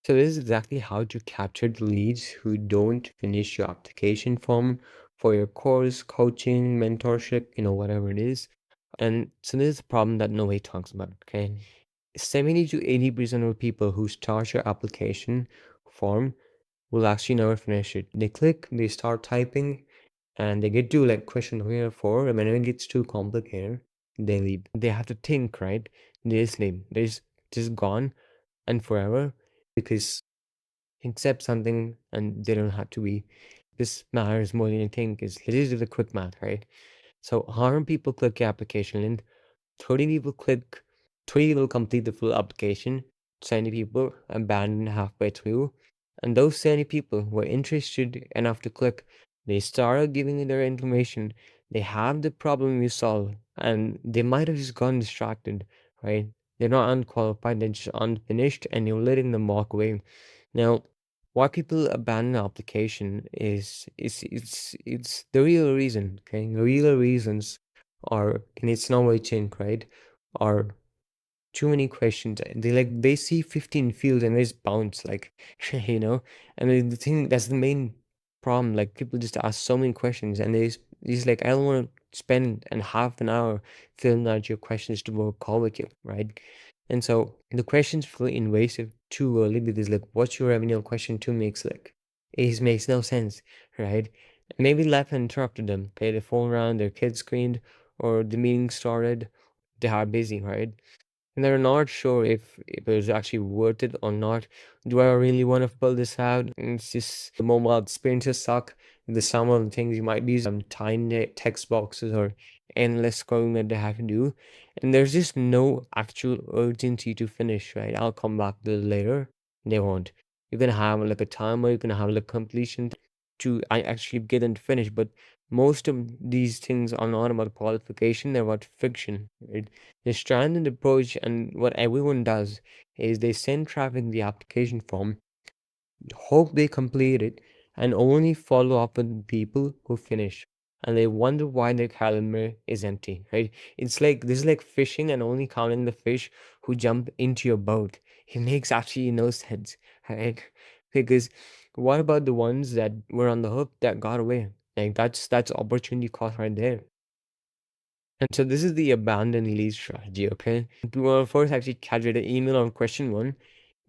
So this is exactly how to capture the leads who don't finish your application form for your course, coaching, mentorship, whatever it is. And so this is a problem that nobody talks about, okay? 70 to 80% of people who start your application form will actually never finish it. They click, they start typing, and they get to like question 3 or 4, and when it gets too complicated, they leave. They have to think, right? They just leave. They're just gone and forever because accept something and they don't have to be. This matters more than you think. Is this is the quick math, right? So 100 people click your application link, 30 people click, 20 will complete the full application, 70 people abandon halfway through, and those 70 people were interested enough to click. They started giving you their information. They have the problem you solve, and they might have just gotten distracted, right? They're not unqualified, they're just unfinished, and you're letting them walk away. Now, why people abandon the application is it's the real reason, okay? The real reasons are, and it's not what you think, right? Are too many questions. They see 15 fields and they just bounce like you know. And then the thing that's the main problem. Like people just ask so many questions and just like I don't want to spend an half an hour filling out your questions to work call with you, right? And so the questions feel invasive too early because like what's your revenue question two makes like it makes no sense, right? Maybe left and interrupted them, okay, the phone around, their kid screamed, or the meeting started, they are busy, right? And they're not sure if it's actually worth it or not. Do I really want to fill this out? And it's just the mobile experiences suck. The some of the things you might be some tiny text boxes or endless scrolling that they have to do. And there's just no actual urgency to finish, right? I'll come back to it later. They won't. You can have like a timer, you can have like completion to I actually get them to finish, but most of these things are not about qualification, they're about fiction, right? The standard approach and what everyone does is they send traffic the application form, hope they complete it, and only follow up with people who finish. And they wonder why their calendar is empty, right? It's like this is like fishing and only counting the fish who jump into your boat. It makes actually no sense, right? Because what about the ones that were on the hook that got away? Like that's opportunity cost right there. And so this is the abandoned lead strategy, okay? We will first actually capture the email on question one,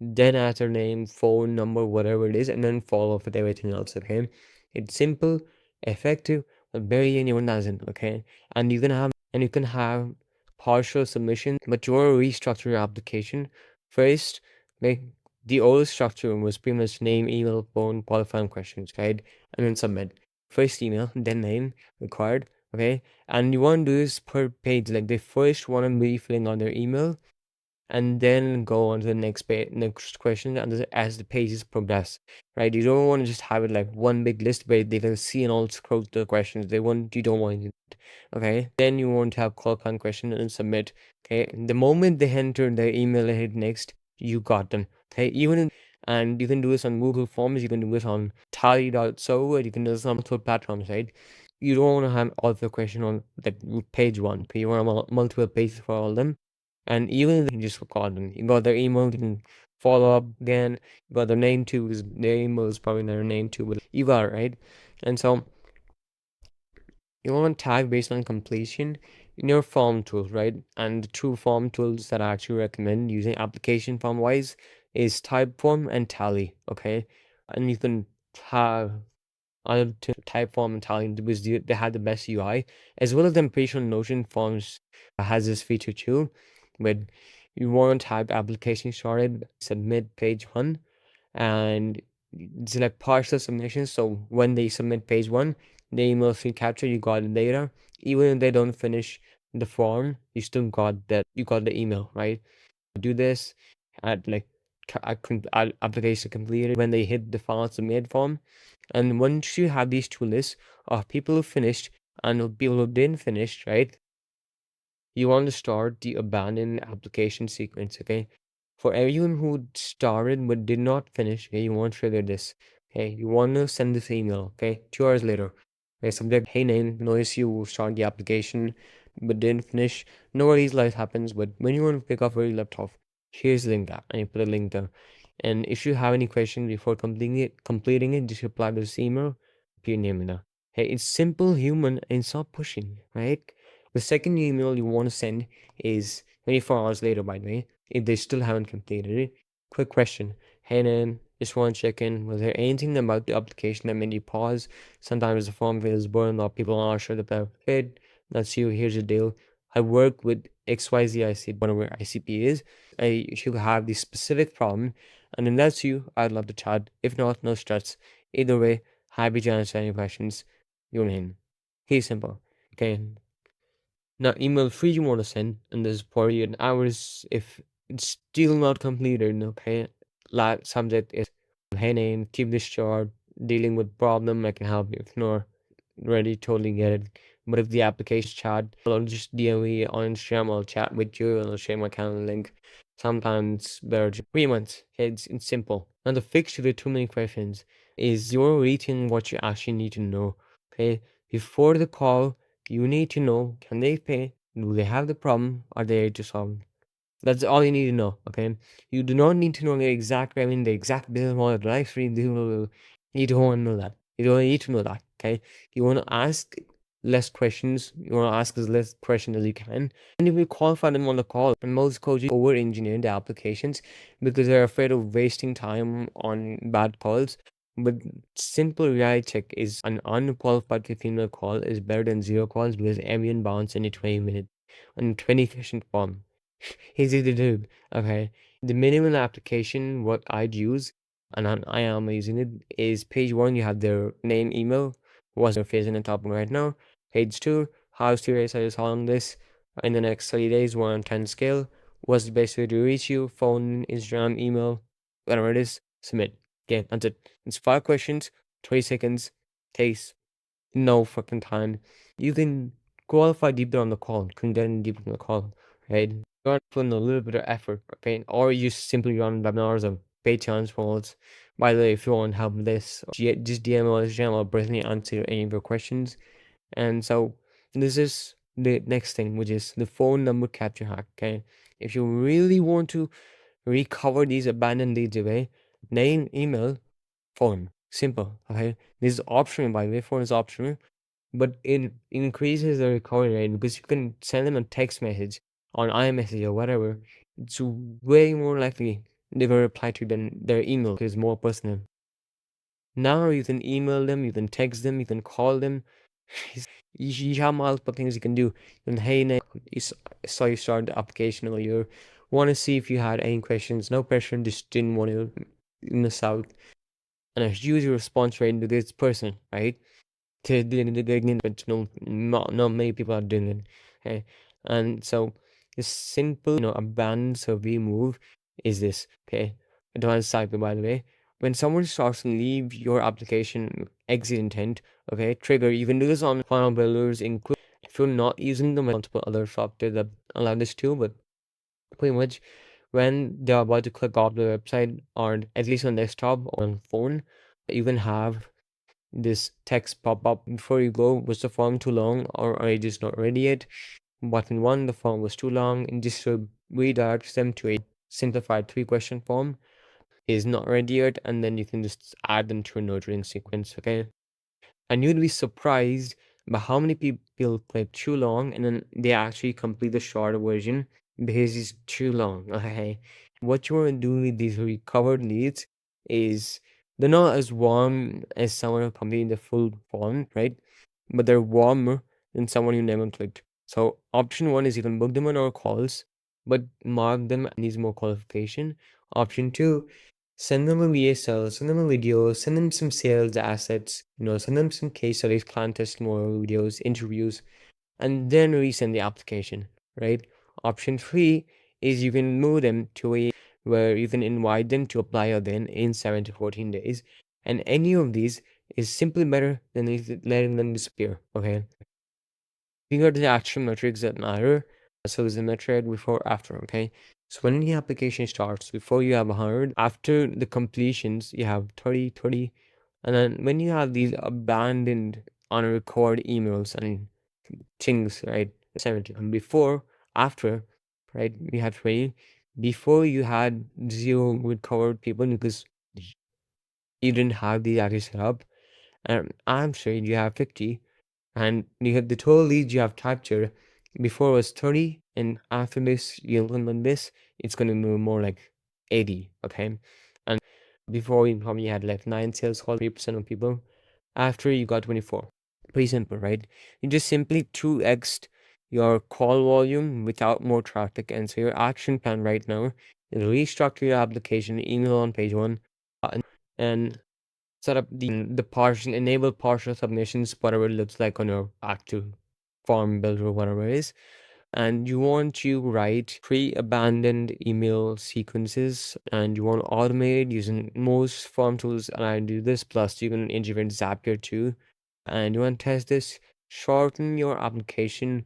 then answer name, phone number, whatever it is, and then follow up with everything else, okay? It's simple, effective, but very anyone doesn't, okay? And you can have partial submission, but you want to restructure your application. First, make the old structure was pretty much name, email, phone, qualifying questions, right? And then submit. First email, then name required, okay? And you want to do this per page. Like they first want to be filling out their email and then go on to the next page, next question, and as the pages progress, right? You don't want to just have it like one big list where they can see and all scroll the questions. You don't want it, okay? Then you want to have call on question and submit, okay? The moment they enter their email and hit next, you got them, okay? And you can do this on Google Forms, you can do this on Tally.server, you can do this on multiple platforms, right? You don't want to have all the question on like page one, but you want multiple pages for all of them. And even if you just record them, you got their email, you can follow up again. You got their name too, is their email is probably their name too, but you got it, right? And so you want to tag based on completion in your form tools, right? And the two form tools that I actually recommend using application form wise is Typeform and Tally, okay? And you can have other Typeform and Tally because they have the best UI, as well as I'm pretty sure Notion Forms has this feature too. But you want to type application started, submit page one, and select partial submission. So when they submit page one, the email screen capture, you got the data. Even if they don't finish the form, you still got that. You got the email, right? Do this at like application completed when they hit the file submit form. And once you have these two lists of people who finished and people who didn't finish, right? You want to start the abandoned application sequence, okay? For everyone who started but did not finish, okay, you want to trigger this. Okay, you want to send this email, okay, 2 hours later. Okay, subject, hey name, notice you start the application but didn't finish. Nobody's life happens, but when you want to pick up where you left off, here's the link that, and you put a link there. And if you have any questions before completing it, just reply to this email, put your name in there. Hey, it's simple, human, and stop pushing, right? The second email you want to send is 24 hours later, by the way, if they still haven't completed it. Quick question. Hey, Nan, just want to check in. Was there anything about the application that made you pause? Sometimes the form feels boring, or people aren't sure that they're fit. That's you. Here's the deal. I work with XYZ ICP, whatever ICP is. You have this specific problem, and if that's you, I'd love to chat. If not, no stress. Either way, happy to answer any questions you want. Here's simple. Okay. Now, email 3 you want to send, and there's 48 hours. If it's still not completed, okay, subject is hey name, keep this short, dealing with problem, I can help you. If not ready, totally get it. But if the application chat, I'll just DM me on Instagram, I'll chat with you, and I'll share my calendar link. Sometimes better 3 months. Okay, it's simple. And the fix to the too many questions is you're reading what you actually need to know. Okay, before the call, you need to know, can they pay? Do they have the problem? Are they ready to solve it? That's all you need to know, okay? You do not need to know the exact revenue, the exact bill amount, the live stream. You don't want to know that. You don't need to know that, okay? You want to ask less questions. You want to ask as less questions as you can. And if you qualify them on the call, and most coaches over-engineer the applications because they're afraid of wasting time on bad calls. But simple reality check is an unqualified 15-minute call is better than zero calls because everyone bounce in a 20-minute and 20 question form. Easy to do. Okay. The minimum application, what I'd use, and I am using it, is page one, you have their name, email, what's their face in the top right now. Page two, how serious are you on this? In the next 30 days, 1 on 10 scale. What's the best way to reach you? Phone, Instagram, email, whatever it is, submit. Okay, that's it. It's 5 questions, 20 seconds, takes no fucking time. You can qualify deeper on the call, condensed deeper on the call, right? You want to put in a little bit of effort, okay? Or you simply run webinars or paid challenge calls. By the way, if you want help with this, just DM or Instagram or Brittany answer any of your questions. And so this is the next thing, which is the phone number capture hack, okay? If you really want to recover these abandoned leads away, name, email, phone. Simple, okay? This is optional, by the way. Phone is optional, but it increases the recovery rate because you can send them a text message on iMessage or whatever. It's way more likely they will reply to than their email because it's more personal. Now you can email them, you can text them, you can call them. You have multiple things you can do. And hey, Nick, saw you start the application earlier. Want to see if you had any questions? No pressure, just didn't want to miss out. And a huge response rate to this person, right? To the but not many people are doing it. Okay, and so the simple, abandoned survey move is this. Okay, advanced cycle, by the way. When someone starts to leave your application exit intent, okay, trigger. You can do this on funnel builders, include if you're not using the multiple other software that allow this too, but pretty much when they're about to click off the website, or at least on desktop or on phone, you can have this text pop up before you go. Was the form too long, or are you just not ready yet? Button 1, the form was too long, and just redirects them to a simplified 3-question form. Is not ready yet, and then you can just add them to a nurturing sequence, okay? And you'd be surprised by how many people click too long and then they actually complete the shorter version because it's too long. Okay. What you want to do with these recovered leads is they're not as warm as someone who completed the full form, right? But they're warmer than someone who never clicked. So option one is you can book them on our calls, but mark them needs more qualification. Option two, send them a VSL, send them a video, send them some sales assets, send them some case studies, client testimonial videos, interviews, and then resend the application, right? Option three is you can move them to a where you can invite them to apply again in 7 to 14 days. And any of these is simply better than letting them disappear, okay? These are the actual metrics that matter. So is the metric before, after, okay? So when the application starts, before you have 100, after the completions, you have 30, 20. And then when you have these abandoned unrecorded emails and things, right? 70. And before, after, right? We have 20. Before you had zero with covered people because you didn't have the actually set up. And I'm sure you have 50, and you have the total leads you have captured before was 30, and after this you implement this, it's gonna move more like 80, okay? And before you probably had like 9 sales calls, 3% of people. After you got 24. Pretty simple, right? You just simply 2x your call volume without more traffic. And so your action plan right now is restructure your application, email on page one, and set up the partial enable partial submissions, whatever it looks like on your actual form builder or whatever it is. And you want to write pre-abandoned email sequences, and you want to automate using most form tools. And I do this, plus you can integrate Zapier too. And you want to test this, shorten your application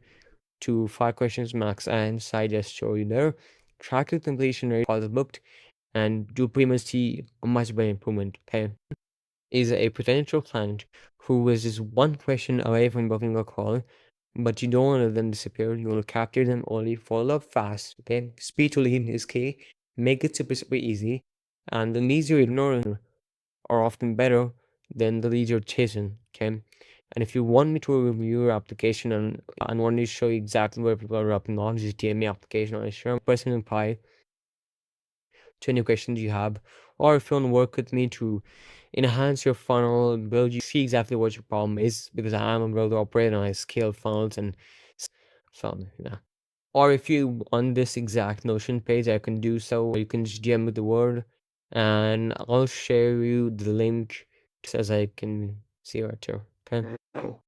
to 5 questions max, and I just show you there. Track the completion rate, calls booked, and you pretty much see a much better improvement. Okay, is a potential client who is just one question away from booking a call, but you don't want to let them disappear. You want to capture them only, follow up fast. Okay, speed to lead is key. Make it super super easy, and the leads you ignore are often better than the leads you're chasing. Okay, and if you want me to review your application and want me to show you exactly where people are upping on, just DM me application. I share my personal reply to any questions you have, or if you want to work with me to enhance your funnel, build you see exactly what your problem is, because I am a builder operator and I scale funnels and funnel, yeah. Or if you want this exact Notion page, I can do so. You can just DM me the word, and I'll share you the link just as I can see right here. Okay.